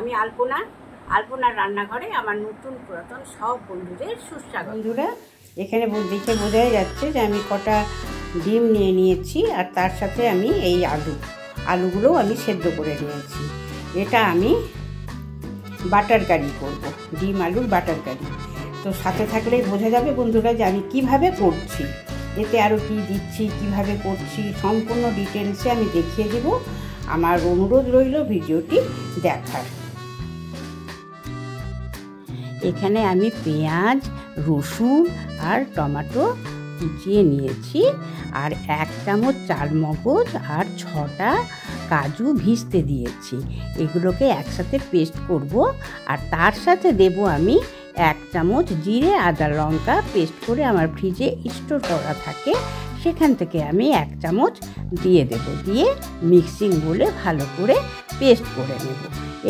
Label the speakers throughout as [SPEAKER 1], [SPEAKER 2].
[SPEAKER 1] আমি আলপনার রান্নাঘরে আমার নতুন পুরাতন সব বন্ধুদের সুস্বাগত। বন্ধুরা, এখানে দেখে বোঝাই যাচ্ছে যে আমি কটা ডিম নিয়ে নিয়েছি, আর তার সাথে আমি এই আলুগুলোও আমি সেদ্ধ করে নিয়েছি। এটা আমি বাটার কারি করব, ডিম আলুর বাটার কারি। তো সাথে থাকলেই বোঝা যাবে বন্ধুরা যে আমি কিভাবে করছি, এতে আরও কী দিচ্ছি, কিভাবে করছি, সম্পূর্ণ ডিটেলসে আমি দেখিয়ে দেব। আমার অনুরোধ রইল ভিডিওটি দেখার। এখানে আমি পেঁয়াজ, রসুন আর টমেটো কুচিয়ে নিয়েছি, আর 1 চামচ চালমগজ আর 6টা কাজু ভিজতে দিয়েছি। এগুলোকে একসাথে পেস্ট করব, আর তার সাথে দেব আমি 1 চামচ জিরে আদা লঙ্কা পেস্ট করে আমার ফ্রিজে স্টোর করা থাকে, সেখান থেকে আমি 1 চামচ দিয়ে দেব। দিয়ে মিক্সিং বলে ভালো করে পেস্ট করে নেব।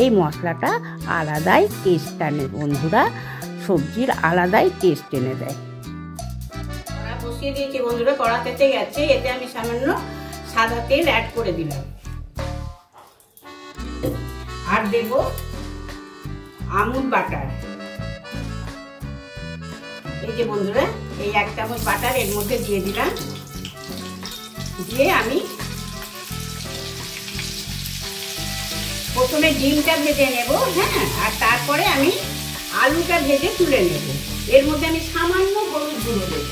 [SPEAKER 1] এই মশলাটা আলাদাই টেস্ট আনে বন্ধুরা, সবজির আলাদাই টেস্ট এনে দেয়। কড়া বসিয়ে দিয়েছি বন্ধুরা, কড়া তেতে গেছে। এতে আমি সামান্য সাদা তেল অ্যাড করে দিলাম, আর দেব আমুল বাটার। এই যে বন্ধুরা, এই 1 চামচ বাটার এর মধ্যে দিয়ে দিলাম। দিয়ে আমি প্রথমে ডিমটা ভেজে নেব, হ্যাঁ, আর তারপরে আমি আলুটা ভেজে তুলে নেব। এর মধ্যে আমি সামান্য হলুদ গুঁড়ো দেব,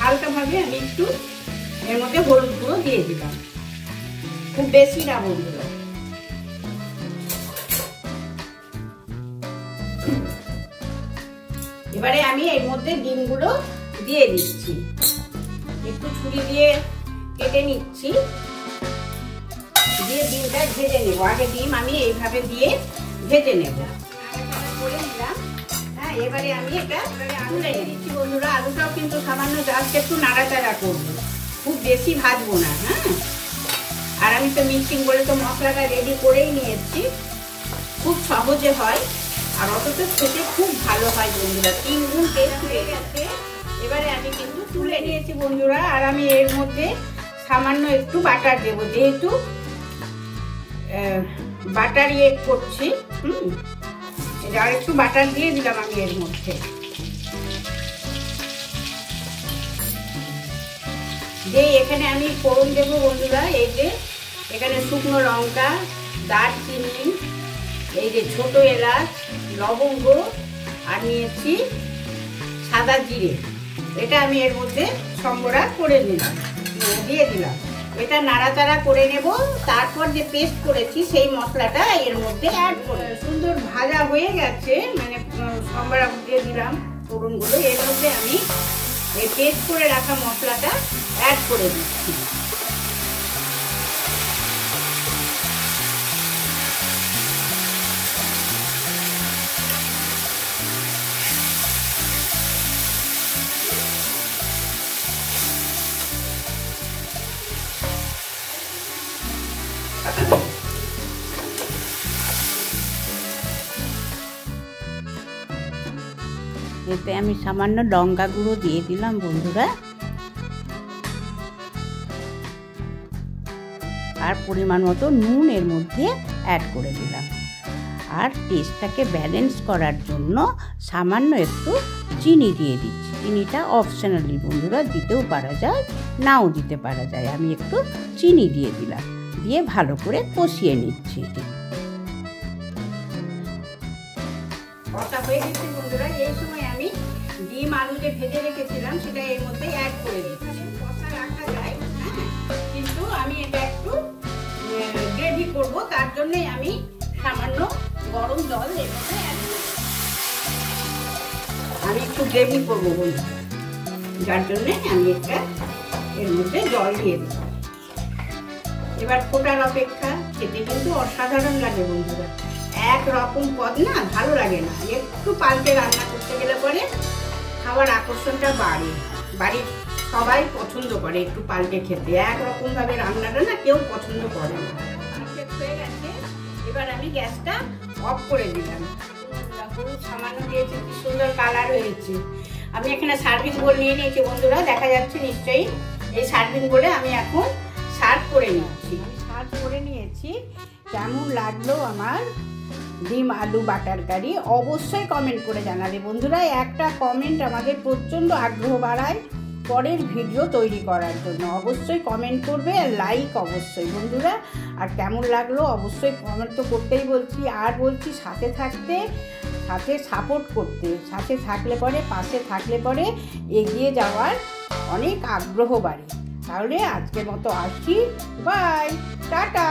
[SPEAKER 1] হালকাভাবে আমি একটু এর মধ্যে হলুদ গুঁড়ো দিয়ে দিলাম, খুব বেশি না বন্ধুরা। এবারে আমি এর মধ্যে ডিমগুলো দিয়ে দিচ্ছি, একটু ছুরি দিয়ে কেটে নিচ্ছি, দিয়ে ডিমটা ভেজে নেব। আগে ডিম আমি এইভাবে দিয়ে ভেজে নেব করে নিলাম। হ্যাঁ, এবারে আমি এটা তুলে নিচ্ছি বন্ধুরা। আলুটাও কিন্তু সামান্য জাস্ট একটু নাড়াচাড়া করবো, খুব বেশি ভাজবো না। হ্যাঁ, আর আমি তো মিক্সিং বলে তো মশলাটা রেডি করেই নিয়েছি, খুব সহজে হয়, আর অথচ খেতে খুব ভালো হয় বন্ধুরা, 3 গুণ টেস্ট হয়ে গেছে। এবারে আমি কিন্তু তুলে নিয়েছি বন্ধুরা, আর আমি এর মধ্যে সামান্য একটু বাটার দেবো, যেহেতু বাটার করছি। আর একটু বাটার দিয়ে দিলাম আমি এর মধ্যে। দিয়ে এখানে আমি ফোড়ন দেবো বন্ধুরা। এই যে এখানে শুকনো লঙ্কা, দারচিনি, এই যে ছোট এলাচ, লবঙ্গ, আর নিয়েছি সাদা জিরে। এটা আমি এর মধ্যে সম্বরা করে দিয়ে দিলাম। এটা নাড়াচাড়া করে নেব। তারপর যে পেস্ট করেছি সেই মশলাটা এর মধ্যে অ্যাড করে সুন্দর ভাজা হয়ে গেছে, মানে সম্বরা দিয়ে দিলাম ফোড়নগুলো। এর মধ্যে আমি এই পেস্ট করে রাখা মশলাটা অ্যাড করে দিচ্ছি। এতে আমি সামান্য লঙ্কা গুঁড়ো দিয়ে দিলাম বন্ধুরা, আর পরিমাণ মতো নুন এর মধ্যে অ্যাড করে দিলাম। আর টেস্টটাকে ব্যালেন্স করার জন্য সামান্য একটু চিনি দিয়ে দিচ্ছি। চিনিটা অপশনালি বন্ধুরা, দিতেও পারা যায়, নাও দিতে পারা যায়। আমি একটু চিনি দিয়ে দিলাম, দিয়ে ভালো করে কষিয়ে নিচ্ছি। কষা হয়ে গেছে বন্ধুরা। এই সময় আমি ডিম আলু যে ভেজে রেখেছিলাম সেটা এর মধ্যে অ্যাড করে দিচ্ছি। কষা রাখা যায়, হ্যাঁ, কিন্তু আমি এটা একটু গ্রেভি করবো, তার জন্যে আমি সামান্য গরম জল এর মধ্যে অ্যাড করব। আমি একটু গ্রেভি করবো বন্ধুরা, যার জন্যে আমি একটা এর মধ্যে জল দিয়ে দিই। এবার ফোটার অপেক্ষা। খেতে কিন্তু অসাধারণ লাগে বন্ধুরা, একরকম পদ না ভালো লাগে না, একটু পাল্টে রান্না করতে গেলে পরে খাবার আকর্ষণটা বাড়ে। বাড়ির সবাই পছন্দ করে একটু পাল্টে খেতে, একরকম ভাবে রান্নাটা না কেউ পছন্দ করে না। হয়ে গেছে, এবার আমি গ্যাসটা অফ করে দিলাম। হলুদ সামান্য দিয়েছি, কি সুন্দর কালার হয়েছে। আমি এখানে সার্ভিং বোল নিয়ে নিয়েছি বন্ধুরা, দেখা যাচ্ছে নিশ্চয়ই। এই সার্ভিং বোলে আমি এখন সার্ভ করে নিচ্ছি। ভাত করে নিয়েছি। কেমন লাগলো আমার ডিম আলু বাটার কারি অবশ্যই কমেন্ট করে জানাবে বন্ধুরা। একটা কমেন্ট আমাদের প্রচণ্ড আগ্রহ বাড়ায় পরের ভিডিও তৈরি করার জন্য। অবশ্যই কমেন্ট করবে আর লাইক অবশ্যই বন্ধুরা। আর কেমন লাগলো অবশ্যই কমেন্ট তো করতেই বলছি, আর বলছি সাথে থাকতে, সাথে সাপোর্ট করতে, সাথে থাকলে পরে, পাশে থাকলে পরে এগিয়ে যাওয়ার অনেক আগ্রহ বাড়ে। তাহলে আজকের মতো আসি, বাই, টাটা।